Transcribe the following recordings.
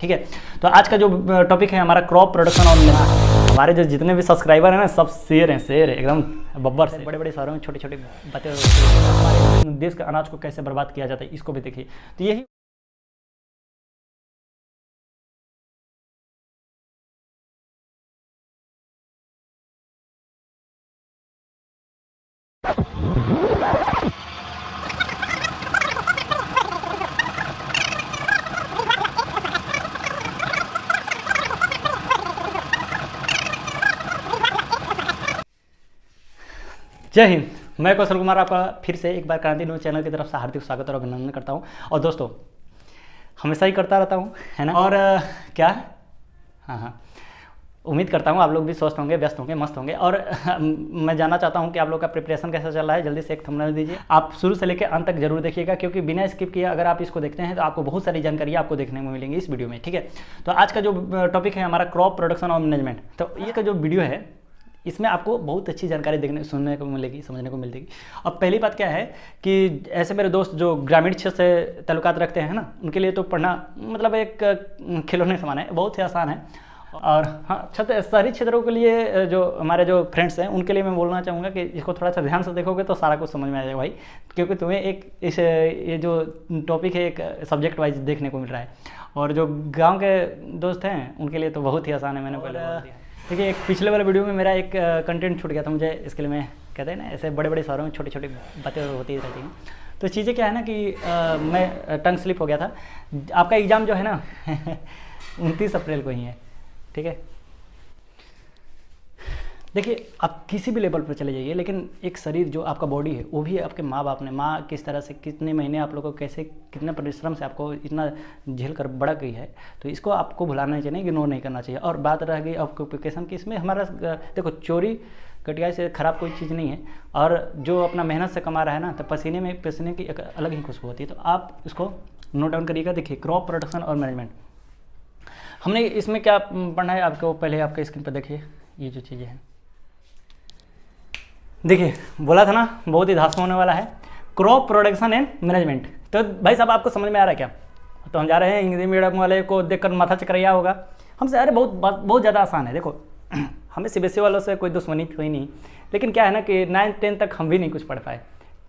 ठीक है। तो आज का जो टॉपिक है हमारा क्रॉप प्रोडक्शन और हमारे जो जितने भी सब्सक्राइबर हैं ना सब शेर हैं एकदम बब्बर से। बड़े बड़े शहरों में छोटे छोटे बातें हमारे देश के अनाज को कैसे बर्बाद किया जाता है इसको भी देखिए। तो यही जय हिंद, मैं कौशल कुमार आपका फिर से एक बार क्रांति न्यूज़ चैनल की तरफ से हार्दिक स्वागत और अभिनंदन करता हूं। और दोस्तों हमेशा ही करता रहता हूं, है ना। और क्या हाँ, उम्मीद करता हूं आप लोग भी स्वस्थ होंगे, व्यस्त होंगे, मस्त होंगे। और मैं जानना चाहता हूं कि आप लोग का प्रिपरेशन कैसा चल रहा है। जल्दी से एक थंबनेल दीजिए, आप शुरू से लेकर अंत तक जरूर देखिएगा, क्योंकि बिना स्किप किए अगर आप इसको देखते हैं तो आपको बहुत सारी जानकारी आपको देखने को मिलेंगी इस वीडियो में, ठीक है। तो आज का जो टॉपिक है हमारा क्रॉप प्रोडक्शन और मैनेजमेंट। तो ये का जो वीडियो है इसमें आपको बहुत अच्छी जानकारी सुनने को मिलेगी, समझने को मिलेगी। अब पहली बात क्या है कि ऐसे मेरे दोस्त जो ग्रामीण क्षेत्र से ताल्लुकात रखते हैं ना, उनके लिए तो पढ़ना मतलब एक खिलौने समान है, बहुत ही आसान है। और हाँ, शहरी क्षेत्रों के लिए जो हमारे जो फ्रेंड्स हैं उनके लिए मैं बोलना चाहूँगा कि इसको थोड़ा सा ध्यान से देखोगे तो सारा कुछ समझ में आ जाएगा भाई, क्योंकि तुम्हें ये जो टॉपिक है एक सब्जेक्ट वाइज देखने को मिल रहा है। और जो गाँव के दोस्त हैं उनके लिए तो बहुत ही आसान है, मैंने पहले बोल दिया। देखिए, एक पिछले वाले वीडियो में मेरा एक कंटेंट छूट गया था मुझे, इसके लिए मैं कहते हैं ना ऐसे बड़े बड़े शहरों में छोटी छोटी बातें होती रहती हैं। तो चीज़ें क्या है ना कि मैं टंग स्लिप हो गया था। आपका एग्ज़ाम जो है ना 29 अप्रैल को ही है, ठीक है। देखिए, आप किसी भी लेवल पर चले जाइए, लेकिन एक शरीर जो आपका बॉडी है वो भी आपके माँ बाप ने, माँ किस तरह से कितने महीने आप लोगों को कैसे कितने परिश्रम से आपको इतना झेल कर बड़ा की है, तो इसको आपको भुलाना नहीं चाहिए, इग्नोर नहीं करना चाहिए। और बात रह गई ऑक्यूपेशन की, इसमें हमारा देखो चोरी कटियाई से ख़राब कोई चीज़ नहीं है। और जो अपना मेहनत से कमा रहा है ना, तो पसीने की एक अलग ही खुशबू होती है। तो आप इसको नोट डाउन करिएगा। देखिए, क्रॉप प्रोडक्शन और मैनेजमेंट हमने इसमें क्या पढ़ना है आपको, पहले आपके स्क्रीन पर देखिए ये जो चीज़ें हैं। देखिए, बोला था ना बहुत ही धांसू होने वाला है, क्रॉप प्रोडक्शन एंड मैनेजमेंट। तो भाई साहब आपको समझ में आ रहा है क्या? तो हम जा रहे हैं, इंग्लिश मीडियम वाले को देखकर माथा चकराया होगा हमसे। अरे बहुत ज़्यादा आसान है। देखो, हमें सीबीएसई वालों से कोई दुश्मनी हुई नहीं, लेकिन क्या है ना कि 9th 10th तक हम भी नहीं कुछ पढ़ पाए।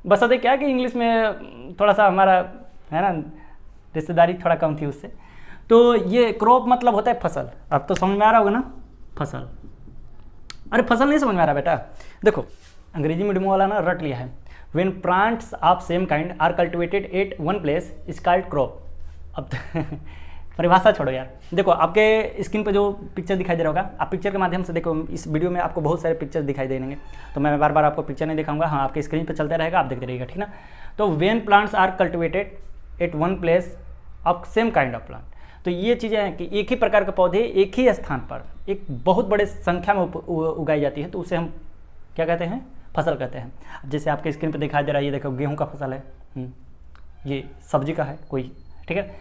बस अरे क्या कि इंग्लिश में थोड़ा सा हमारा है ना रिश्तेदारी थोड़ा कम थी उससे। तो ये क्रॉप मतलब होता है फसल। अब तो समझ में आ रहा होगा ना, फसल। अरे फसल नहीं समझ में आ रहा बेटा? देखो, अंग्रेजी मीडियम वाला ना रट लिया है। When plants of same kind are cultivated at one place is called crop. अब परिभाषा छोड़ो यार। देखो, आपके स्क्रीन पे जो पिक्चर दिखाई दे रहा होगा, आप पिक्चर के माध्यम से देखो। इस वीडियो में आपको बहुत सारे पिक्चर्स दिखाई देंगे, तो मैं बार बार आपको पिक्चर नहीं दिखाऊंगा। हाँ, आपके स्क्रीन पे चलता रहेगा, आप देखते रहिएगा, ठीक ना। तो when plants are cultivated at one place of same kind of plant, तो ये चीज़ें हैं कि एक ही प्रकार के पौधे एक ही स्थान पर एक बहुत बड़े संख्या में उगाई जाती है, तो उसे हम क्या कहते हैं? फसल कहते हैं। जैसे आपके स्क्रीन पे दिखाई दे रहा है, ये देखो गेहूं का फसल है, ये सब्जी का है कोई, ठीक है।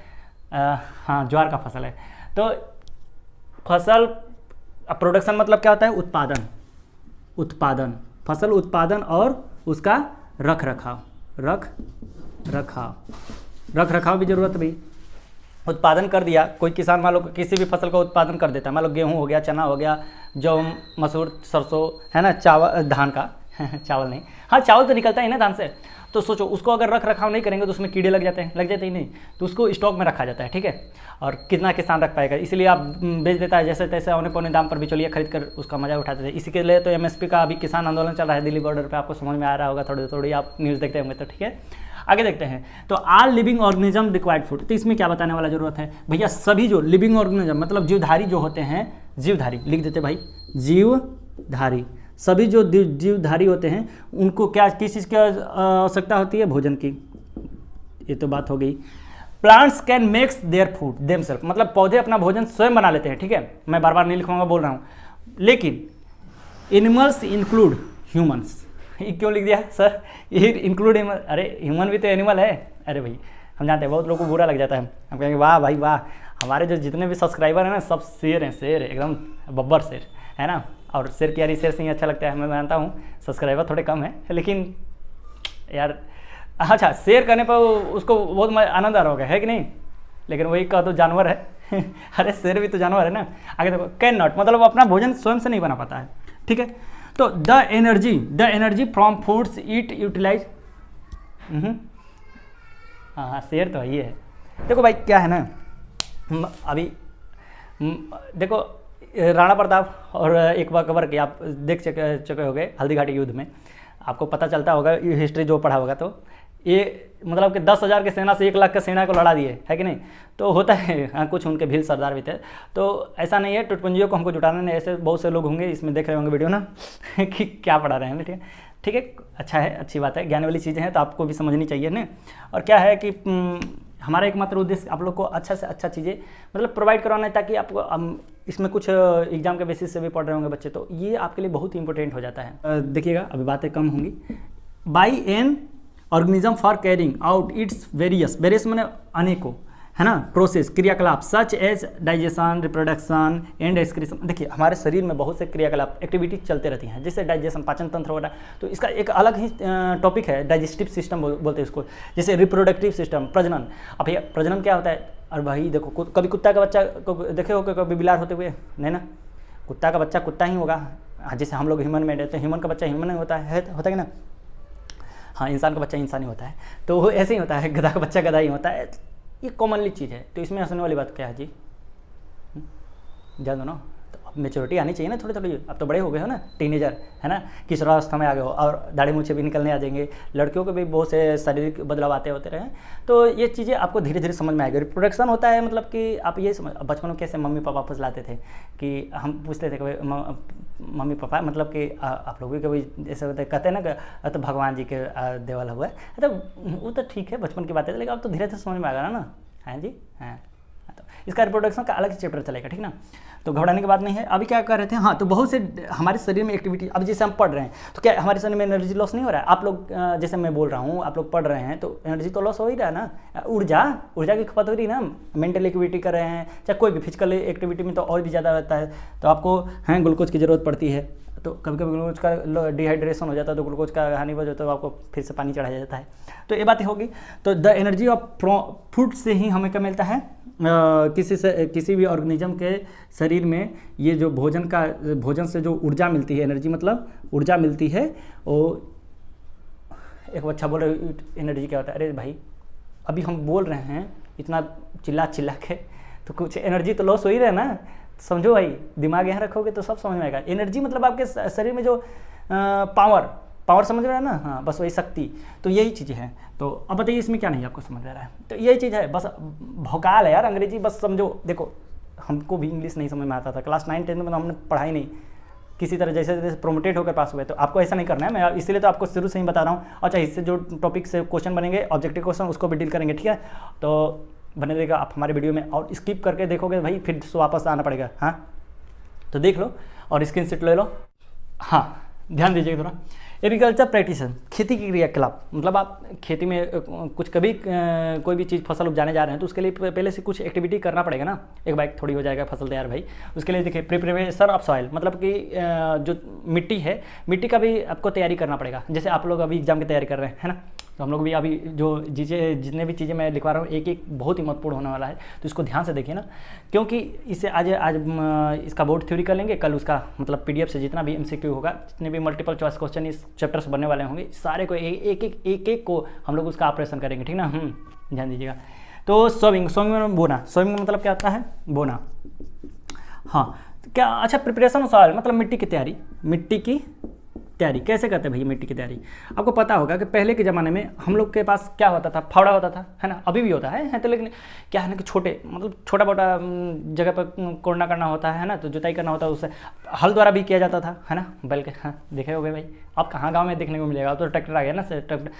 हाँ, ज्वार का फसल है। तो फसल प्रोडक्शन मतलब क्या होता है? उत्पादन, फसल उत्पादन और उसका रख रखाव भी जरूरत है भाई। उत्पादन कर दिया कोई किसान, मान लो किसी भी फसल का उत्पादन कर देता है, मान लो गेहूँ हो गया, चना हो गया, जौ, मसूर, सरसों, है ना, चावल, धान का चावल नहीं, हाँ चावल तो निकलता है ना धान से। तो सोचो, उसको अगर रख रखाव नहीं करेंगे तो उसमें कीड़े लग जाते ही नहीं, तो उसको स्टॉक में रखा जाता है, ठीक है। और कितना किसान रख पाएगा, इसलिए आप बेच देता है जैसे तैसे औने पौने दाम पर बिचौलिया खरीद कर उसका मजा उठाते थे। इसी के लिए तो MSP का अभी किसान आंदोलन चल रहा है दिल्ली बॉर्डर पर, आपको समझ में आ रहा होगा थोड़ी आप न्यूज़ देखते होंगे, तो ठीक है। आगे देखते हैं। तो all living organism required food, तो इसमें क्या बताने वाला जरूरत है भैया? सभी जो लिविंग ऑर्गेनिज्म मतलब जीवधारी जो होते हैं, जीवधारी लिख देते भाई, जीवधारी, सभी जो जीवधारी होते हैं उनको क्या किस चीज़ की आवश्यकता होती है? भोजन की। ये तो बात हो गई। Plants can makes their food themself, मतलब पौधे अपना भोजन स्वयं बना लेते हैं, ठीक है। मैं बार बार नहीं लिखूंगा, बोल रहा हूँ। लेकिन एनिमल्स इंक्लूड ह्यूमन्स, ये क्यों लिख दिया सर? ये इंक्लूड, अरे ह्यूमन भी तो एनिमल है। अरे भाई, हम जानते हैं बहुत लोगों को बुरा लग जाता है, हम कहेंगे वाह भाई वाह, हमारे जो जितने भी सब्सक्राइबर हैं ना सब शेर हैं एकदम बब्बर शेर, है ना। और शेर की यारी शेर से ही अच्छा लगता है, मैं मानता हूँ। सब्सक्राइबर थोड़े कम है, लेकिन यार अच्छा शेयर करने पर उसको बहुत आनंद आ रहा होगा, है कि नहीं? लेकिन वही कह दो जानवर है अरे शेर भी तो जानवर है ना। आगे देखो, कैन नॉट मतलब वो अपना भोजन स्वयं से नहीं बना पाता है, ठीक है। तो the energy from foods it utilize, हाँ शेर तो ये है। देखो भाई क्या है ना, अभी देखो राणा प्रताप और एक बार कवर के आप देख चुके होंगे हल्दी घाटी युद्ध में, आपको पता चलता होगा हिस्ट्री जो पढ़ा होगा, तो ये मतलब कि 10,000 की सेना से 1 लाख की सेना को लड़ा दिए, है कि नहीं। तो होता है, हाँ कुछ उनके भील सरदार भी थे। तो ऐसा नहीं है टुटपुंजियों को हमको जुटाना नहीं, ऐसे बहुत से लोग होंगे इसमें देख रहे होंगे वीडियो ना कि क्या पढ़ा रहे हैं, ठीक है ठीक है, अच्छा है, अच्छी बात है, ज्ञान वाली चीज़ें हैं तो आपको भी समझनी चाहिए ना। और क्या है कि हमारा एकमात्र उद्देश्य आप लोग को अच्छा से अच्छा चीज़ें मतलब प्रोवाइड करवाना है, ताकि आपको इसमें कुछ एग्जाम के बेसिस से भी पढ़ रहे होंगे बच्चे, तो ये आपके लिए बहुत ही इंपॉर्टेंट हो जाता है। देखिएगा अभी बातें कम होंगी। By an organism for carrying out its various मैंने अनेकों, है ना, प्रोसेस क्रियाकलाप such as digestion, reproduction and excretion. देखिए हमारे शरीर में बहुत से क्रियाकलाप एक्टिविटी चलते रहती हैं, जैसे डाइजेशन पाचन तंत्र वगैरह, तो इसका एक अलग ही टॉपिक है, डाइजेस्टिव सिस्टम बोलते हैं इसको, जैसे रिप्रोडक्टिव सिस्टम, प्रजनन। अब भैया प्रजनन क्या होता है, और भाई देखो कभी कुत्ता का बच्चा को देखे हो कभी बिलार होते हुए, नहीं ना, कुत्ता का बच्चा कुत्ता ही होगा, जैसे हम लोग ह्यूमन में रहते हैं, ह्यूमन का बच्चा ह्यूमन ही होता है ना, हाँ इंसान का बच्चा इंसान ही होता है, तो वो ऐसे ही होता है, गधा का बच्चा गधा ही होता है, ये कॉमनली चीज़ है। तो इसमें हंसने वाली बात क्या है जी, जान दो ना, तो अब मेच्योरिटी आनी चाहिए ना थोड़ी थोड़ी, अब तो बड़े हो गए हो ना, टीनेजर है ना, किशोरावस्था में आ गए हो, और दाढ़ी मूछे भी निकलने आ जाएंगे, लड़कियों के भी बहुत से शारीरिक बदलाव आते होते रहे, तो ये चीज़ें आपको धीरे धीरे समझ में आएगी। रिप्रोडक्शन होता है मतलब कि आप ये समझ, बचपन में कैसे मम्मी पापा फुसलाते थे कि हम पूछते थे कि मम्मी पापा मतलब कि आप लोग भी कभी ऐसे होते कहते हैं ना तो भगवान जी के देवल हुआ है, तो वो तो ठीक है बचपन की बात है, लेकिन अब तो धीरे धीरे समझ में आएगा ना। हाँ जी, हाँ तो इसका रिप्रोडक्शन का अलग ही चैप्टर चलेगा, ठीक ना, तो घबराने की बात नहीं है। अभी क्या कर रहे थे, हाँ तो बहुत से हमारे शरीर में एक्टिविटी, अब जैसे हम पढ़ रहे हैं तो क्या हमारे शरीर में एनर्जी लॉस नहीं हो रहा है। आप लोग जैसे मैं बोल रहा हूँ, आप लोग पढ़ रहे हैं तो एनर्जी तो लॉस हो ही रहा है ना, ऊर्जा की खपत हो रही है ना, मेंटल एक्टिविटी कर रहे हैं चाहे कोई भी फिजिकल एक्टिविटी में तो और भी ज़्यादा रहता है, तो आपको ग्लूकोज की ज़रूरत पड़ती है, तो कभी कभी ग्लूकोज का डिहाइड्रेशन हो जाता है तो ग्लूकोज का हानि हो जाता है, तो आपको फिर से पानी चढ़ाया जाता है, तो ये बातें होगी। तो द एनर्जी ऑफ फूड से ही हमें क्या मिलता है, किसी भी ऑर्गेनिज्म के शरीर में ये जो भोजन से जो ऊर्जा मिलती है, एनर्जी मतलब ऊर्जा मिलती है। वो एक बच्चा बोल रहे एनर्जी क्या होता है, अरे भाई अभी हम बोल रहे हैं इतना चिल्ला के, तो कुछ एनर्जी तो लॉस हो ही रहा है ना, समझो भाई, दिमाग यहाँ रखोगे तो सब समझ में आएगा। एनर्जी मतलब आपके शरीर में जो पावर समझ रहे हैं ना, हाँ बस वही शक्ति, तो यही चीज़ें हैं। तो अब बताइए इसमें क्या नहीं आपको समझ में आ रहा है, तो यही चीज़ है, बस भौकाल है यार अंग्रेजी, बस समझो। देखो हमको भी इंग्लिश नहीं समझ में आता था, क्लास 9-10 में तो हमने पढ़ाई नहीं, किसी तरह जैसे जैसे प्रोमोटेड होकर पास हुए, तो आपको ऐसा नहीं करना है, मैं इसीलिए तो आपको शुरू से ही बता रहा हूँ। अच्छा इससे जो टॉपिक से क्वेश्चन बनेंगे ऑब्जेक्टिव क्वेश्चन, उसको भी डील करेंगे, ठीक है, तो बने रहेगा आप हमारे वीडियो में, और स्किप करके देखोगे भाई फिर से वापस आना पड़ेगा। हाँ तो देख लो और स्क्रीनशॉट ले लो। हाँ ध्यान दीजिएगा थोड़ा, एग्रीकल्चर प्रैक्टिसन, खेती की क्रियाकलाप, मतलब आप खेती में कुछ कभी कोई भी चीज़ फसल उपजाने जा रहे हैं तो उसके लिए पहले से कुछ एक्टिविटी करना पड़ेगा ना, एक बाइक थोड़ी हो जाएगा फसल तैयार भाई। उसके लिए देखिए प्रिपरेशन ऑफ सॉइल, मतलब कि जो मिट्टी है, मिट्टी का भी आपको तैयारी करना पड़ेगा। जैसे आप लोग अभी एग्जाम की तैयारी कर रहे हैं, है ना, तो हम लोग भी अभी जो जितने भी चीज़ें मैं लिखवा रहा हूँ एक एक बहुत ही महत्वपूर्ण होने वाला है, तो इसको ध्यान से देखिए ना, क्योंकि इससे आज इसका बोर्ड थ्योरी कर लेंगे, कल उसका मतलब PDF से जितना भी MCQ होगा, जितने भी मल्टीपल चॉइस क्वेश्चन इस चैप्टर से बनने वाले होंगे, सारे को एक को हम लोग उसका ऑपरेशन करेंगे, ठीक ना। ध्यान दीजिएगा। तो सोइंग में बोना, सोइंग मतलब क्या होता है, बोना। हाँ क्या, अच्छा प्रिपरेशन ऑफ सॉइल मतलब मिट्टी की तैयारी कैसे करते हैं भैया मिट्टी की तैयारी। आपको पता होगा कि पहले के ज़माने में हम लोग के पास क्या होता था, फावड़ा होता था, है ना, अभी भी होता है तो, लेकिन क्या है ना कि छोटा मोटा जगह पर कोड़ना करना होता है ना, तो जुताई करना होता है, उससे हल द्वारा भी किया जाता था, है ना, बल्कि हाँ देखे होगे भाई, अब कहाँ गाँव में देखने को मिलेगा, अब तो ट्रैक्टर आ गया ना, ट्रैक्टर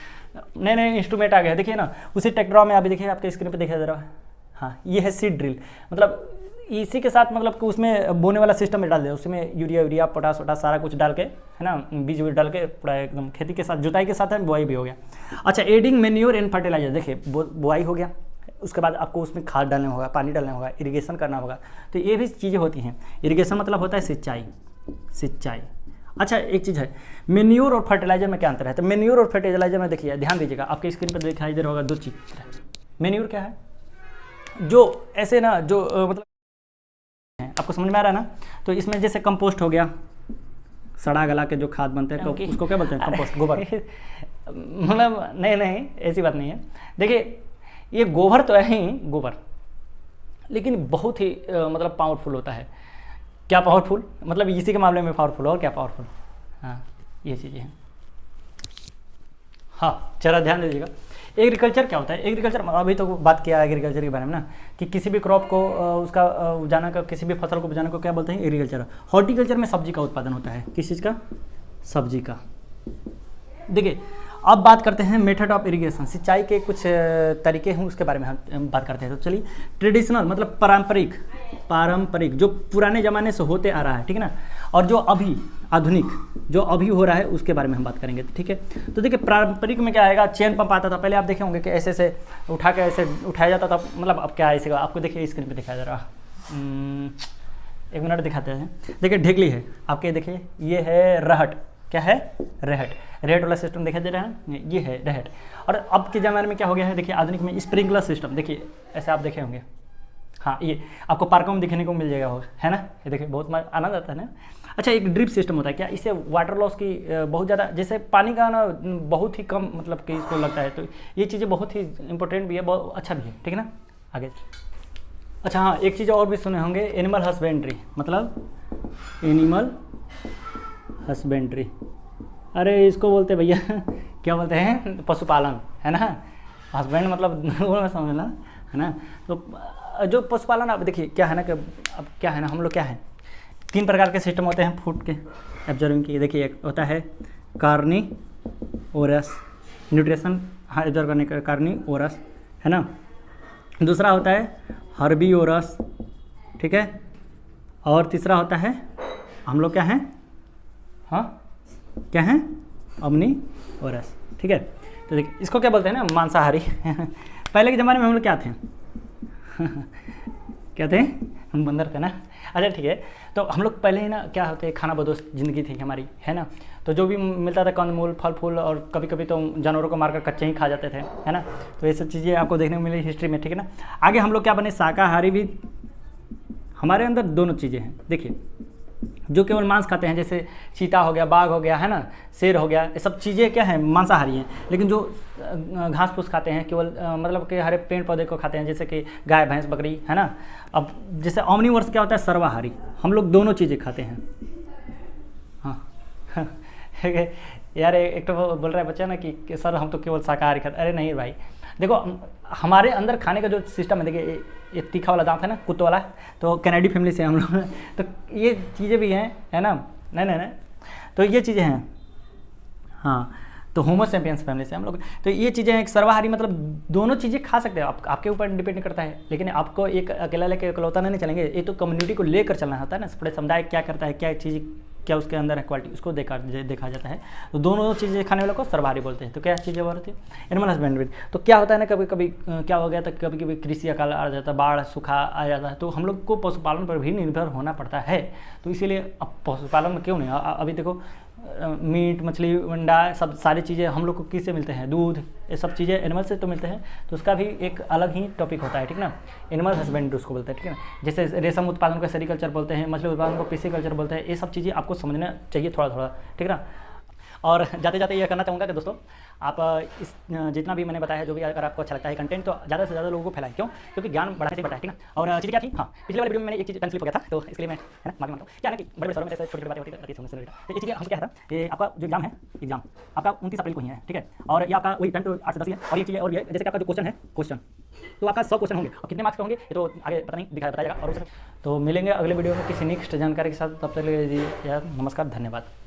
नए इंस्ट्रूमेंट आ गया, देखिए ना, उसी ट्रैक्टरों में अभी देखिए आपके स्क्रीन पर दिखाई दे रहा है। हाँ ये है सीड ड्रिल, मतलब इसी के साथ मतलब कि उसमें बोने वाला सिस्टम में डाल दिया, उसमें यूरिया पोटास सारा कुछ डाल के, है ना, बीज डाल के पूरा एकदम खेती के साथ, जुताई के साथ है, बुआई भी हो गया। अच्छा एडिंग मेन्योर एंड फर्टिलाइजर, देखिए बुआई हो गया, उसके बाद आपको उसमें खाद डालना होगा, पानी डालना होगा, इरिगेशन करना होगा, तो ये भी चीज़ें होती हैं। इरिगेशन मतलब होता है सिंचाई। अच्छा एक चीज़ है मेन्योर और फर्टिलाइजर में क्या अंतर है, तो मेन्योर और फर्टिलाइजर में देखिए ध्यान दीजिएगा, आपके स्क्रीन पर दिखाई दे रहा होगा दो चीज़। मेन्योर क्या है, जो ऐसे ना जो मतलब आपको समझ में आ रहा है ना। तो इसमें जैसे कंपोस्ट हो गया, सड़ा गला के जो खाद बनते हैं Okay. उसको क्या बोलते हैं, कंपोस्ट, गोबर। मतलब नहीं ऐसी बात नहीं है। देखिए ये गोबर तो है ही गोबर, लेकिन बहुत ही मतलब पावरफुल होता है। क्या पावरफुल, मतलब इसी के मामले में पावरफुल, और क्या पावरफुल, हाँ ये चीज़ें हैं। हाँ जरा ध्यान दीजिएगा, एग्रीकल्चर क्या होता है। एग्रीकल्चर अभी तो बात किया एग्रीकल्चर के बारे में ना, कि किसी भी क्रॉप को उसका उगाना का, किसी भी फसल को उगाने को क्या बोलते हैं, एग्रीकल्चर। हॉर्टिकल्चर में सब्जी का उत्पादन होता है, किस चीज़ का, सब्जी का। देखिए अब बात करते हैं मेथड ऑफ इरिगेशन, सिंचाई के कुछ तरीके हैं उसके बारे में हम बात करते हैं। तो चलिए, ट्रेडिशनल मतलब पारंपरिक जो पुराने ज़माने से होते आ रहा है, ठीक है ना, और जो अभी आधुनिक जो अभी हो रहा है उसके बारे में हम बात करेंगे, ठीक है। तो देखिए पारंपरिक में क्या आएगा, चेन पंप आता था पहले, आप देखे होंगे कि ऐसे ऐसे उठा के ऐसे उठाया जाता था। मतलब अब क्या है इसी का आपको देखिए स्क्रीन पर दिखाया जा रहा, एक मिनट दिखाते हैं। देखिए ढेकली है आपके, देखिए ये है रहट, क्या है, रेहट वाला सिस्टम दिखाई दे रहा है, ये है रेहट। और अब के ज़माने में क्या हो गया है, देखिए आधुनिक में स्प्रिंकलर सिस्टम, देखिए ऐसे आप देखे होंगे, हाँ ये आपको पार्कों में दिखने को मिल जाएगा, है ना, ये देखिए बहुत आनंद आता है ना। अच्छा एक ड्रिप सिस्टम होता है, क्या इससे वाटर लॉस की बहुत ज़्यादा, जैसे पानी का ना बहुत ही कम मतलब कि इसको लगता है, तो ये चीज़ें बहुत ही इंपॉर्टेंट भी है, बहुत अच्छा भी है, ठीक है ना। आगे अच्छा हाँ एक चीज़ और भी सुने होंगे, एनिमल हस्बेंड्री, मतलब एनिमल हस्बेंड्री, अरे इसको बोलते भैया क्या बोलते हैं, पशुपालन, है ना। हस्बैंड मतलब वो समझना, है ना। तो जो पशुपालन, अब देखिए क्या है ना कि अब क्या है ना, हम लोग क्या है, 3 प्रकार के सिस्टम होते हैं फूड के एब्जॉर्बिंग के। देखिए एक होता है कार्निवोरस, न्यूट्रिशन एब्जॉर्ब करने का कार्निवोरस, है ना। दूसरा होता है हर्बीवोरस, ठीक है। और तीसरा होता है, हम लोग क्या हैं, हाँ क्या है, ओमनीवोरस, ठीक है। तो देखिए इसको क्या बोलते हैं ना, मांसाहारी। पहले के ज़माने में हम लोग क्या थे क्या थे, हम बंदर थे ना। अच्छा ठीक है, तो हम लोग पहले ही ना क्या होते, खाना बदोश ज़िंदगी थी हमारी, है ना। तो जो भी मिलता था कंदमूल फल फूल, और कभी कभी तो जानवरों को मारकर कच्चे ही खा जाते थे, है ना। तो ये सब चीज़ें आपको देखने को मिली हिस्ट्री में, ठीक है ना। आगे हम लोग क्या बने, शाकाहारी भी। हमारे अंदर दोनों चीज़ें हैं, देखिए जो केवल मांस खाते हैं, जैसे चीता हो गया, बाघ हो गया, है ना, शेर हो गया, ये सब चीज़ें क्या है, मांसाहारी हैं। लेकिन जो घास फूस खाते हैं, केवल मतलब कि हरे पेड़ पौधे को खाते हैं, जैसे कि गाय भैंस बकरी, है ना। अब जैसे ओमनीवोरस क्या होता है, सर्वाहारी, हम लोग दोनों चीज़ें खाते हैं, हाँ। यार एक तो बोल रहा है बच्चा ना कि सर हम तो केवल शाकाहारी खाते, अरे नहीं भाई, देखो हमारे अंदर खाने का जो सिस्टम है, देखिए ये तीखा वाला दांत है ना, कुत्ते वाला, तो कैनेडी फैमिली से हम लोग, तो ये चीज़ें भी हैं, है ना। नहीं तो ये चीज़ें हैं, हाँ। तो होमो सैपियंस फैमिली से हम लोग, तो ये चीज़ें एक सर्वाहारी, मतलब दोनों चीज़ें खा सकते हो आप, आपके ऊपर डिपेंड करता है। लेकिन आपको एक अकेला लेके इकलौता नहीं चलेंगे, ये तो कम्युनिटी को लेकर चलना होता है ना, पूरे समुदाय क्या करता है, क्या चीज़ क्या उसके अंदर है क्वालिटी, उसको देखा जाता है। तो दोनों चीज़ें खाने वालों को सर्वाहारी बोलते हैं। तो क्या चीज़ें बोलते हैं, एनिमल हस्बेंड्री। तो क्या होता है ना, कभी कभी क्या हो गया था, कभी कभी कृषि अकाल आ जाता है, बाढ़ सूखा आ जाता है, तो हम लोग को पशुपालन पर भी निर्भर होना पड़ता है। तो इसीलिए अब पशुपालन में क्यों नहीं, अभी देखो मीट मछली अंडा सब सारी चीज़ें हम लोग को किससे मिलते हैं, दूध, ये सब चीज़ें एनिमल से तो मिलते हैं। तो उसका भी एक अलग ही टॉपिक होता है, ठीक ना। एनिमल हस्बेंड्री उसको बोलते हैं, ठीक है ना। जैसे रेशम उत्पादन को सेरिकल्चर बोलते हैं, मछली उत्पादन को पिसीकल्चर बोलते हैं। ये सब चीज़ें आपको समझना चाहिए थोड़ा थोड़ा, ठीक है ना। और जाते जाते ये करना चाहूँगा कि दोस्तों आप इस जितना भी मैंने बताया है, जो भी अगर आपको अच्छा लगता है कंटेंट, तो ज़्यादा से ज़्यादा लोगों को फैलाएं। क्यों, क्योंकि ज्ञान बढ़ाने से बढ़ता है, ठीक ना। और चीज़ क्या थी, हाँ पिछले वाले वीडियो में मैंने एक चीज़ कंफ्लिक्ट हो गया था, तो इसलिए मैं, है ना, माफी मांगता हूँ। क्या है ना कि बड़े बड़े शहरों में ऐसे छोटी छोटी बातें होती है, तो ये चीज़ें हमसे क्या था, ये आपका जो एग्जाम है, एग्जाम आपका 29 अप्रैल को ही है, ठीक है। और ये आपका वही 10 to 8 से 10 ही है। और ये चीज़ें, और ये जैसे कि आपका जो क्वेश्चन तो आपका 100 क्वेश्चन होंगे, और कितने मार्क्स के होंगे ये तो आगे पता नहीं बताया जाएगा। और तो मिलेंगे अगले वीडियो में किसी नेक्स्ट जानकारी के साथ, तब तक के लिए जी यार नमस्कार, धन्यवाद।